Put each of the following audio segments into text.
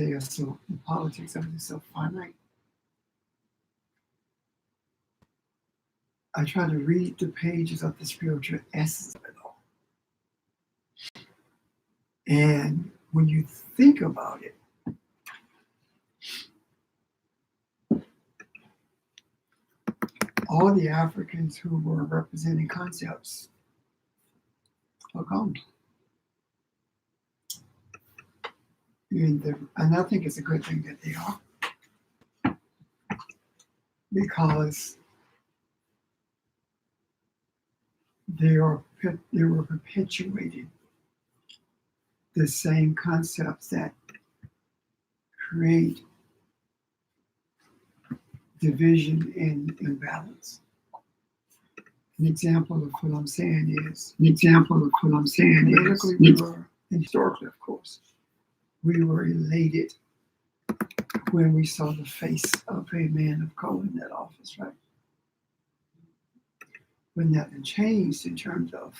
they are so, the politics of it is so finite. I try to read the pages of the spiritual essence of it all. And when you think about it, all the Africans who were representing concepts are gone. And I think it's a good thing that they are, because they were perpetuating the same concepts that create division and imbalance. An example of what I'm saying is, politically we were, and historically of course, we were elated when we saw the face of a man of color in that office, right? But nothing changed in terms of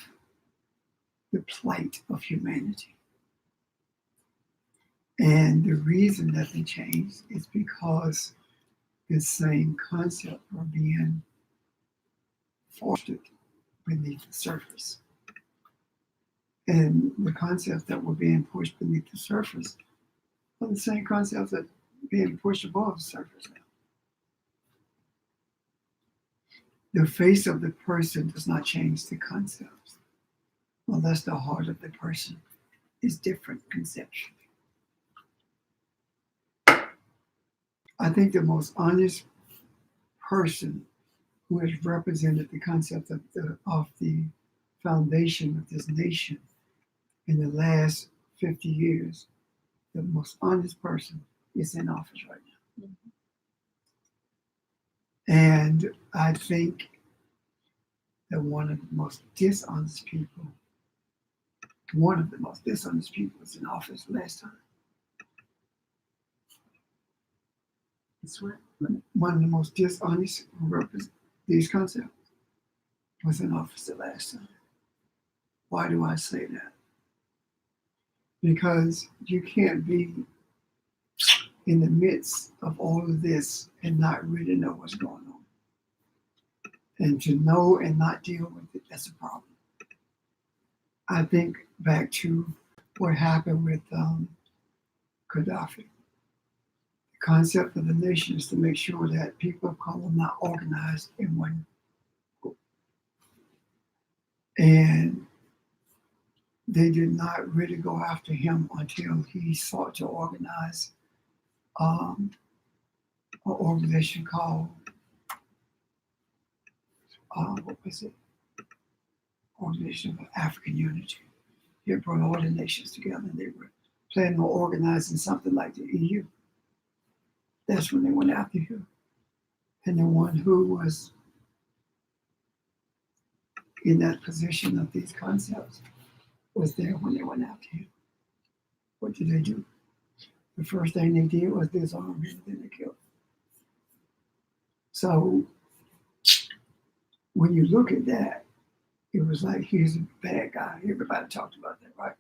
the plight of humanity. And the reason nothing changed is because the same concepts are being fostered beneath the surface. And the concepts that were being pushed beneath the surface are the same concepts that are being pushed above the surface now. The face of the person does not change the concepts unless the heart of the person is different conceptually. I think the most honest person who has represented the concept of the foundation of this nation in the last 50 years, the most honest person is in office right now. And I think that one of the most dishonest people was in office last time. It's what? One of the most dishonest who represent these concepts was in office the last time. Why do I say that? Because you can't be in the midst of all of this and not really know what's going on. And to know and not deal with it, that's a problem. I think back to what happened with Gaddafi. The concept of the nation is to make sure that people of color are not organized in one group. And they did not really go after him until he sought to organize an organization called, what was it? Organization for African Unity. He brought all the nations together and they were planning on organizing something like the EU. That's when they went after him. And the one who was in that position of these concepts was there when they went after him. What did they do? The first thing they did was disarm him, then they killed him. So when you look at that, it was like he's a bad guy. Everybody talked about that, right?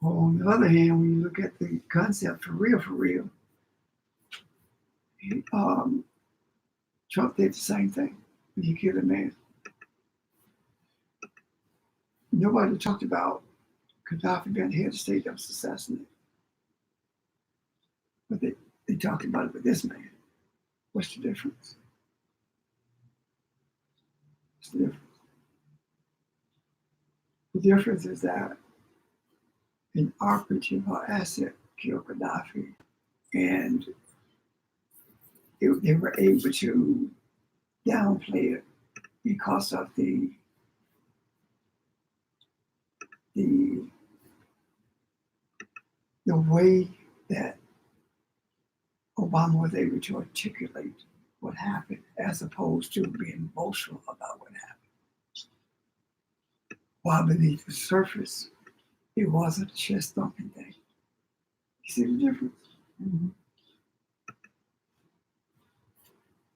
Well, on the other hand, when you look at the concept for real, Trump did the same thing when he killed a man. Nobody talked about Gaddafi being the head of state that was assassinated. But they talked about it with this man. What's the difference? What's the difference? The difference is that an operative or asset killed Gaddafi, and they were able to downplay it because of the way that Obama was able to articulate what happened as opposed to being boastful about what happened. While beneath the surface, it wasn't a chest thumping thing. You see the difference? Mm-hmm.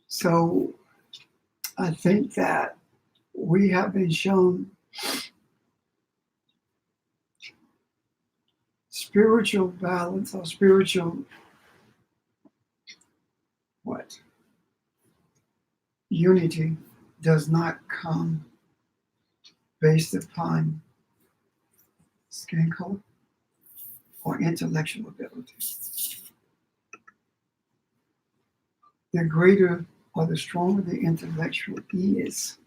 So I think that we have been shown spiritual balance or spiritual what? Unity does not come based upon skin color or intellectual ability. The greater or the stronger the intellectual is,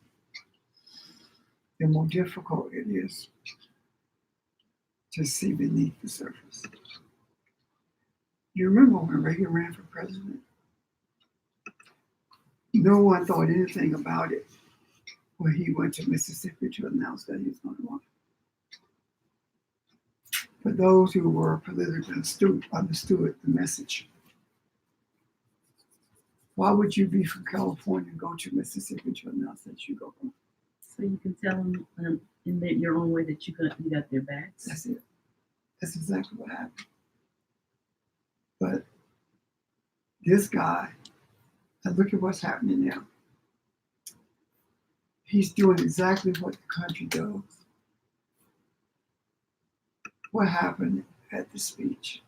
the more difficult it is to see beneath the surface. You remember when Reagan ran for president? No one thought anything about it when he went to Mississippi to announce that he was going to run. But those who were politically astute understood the message. Why would you be from California and go to Mississippi to announce that you go run? So you can tell them in your own way that you got their backs. That's it. That's exactly what happened. But this guy, and look at what's happening now. He's doing exactly what the country does. What happened at the speech?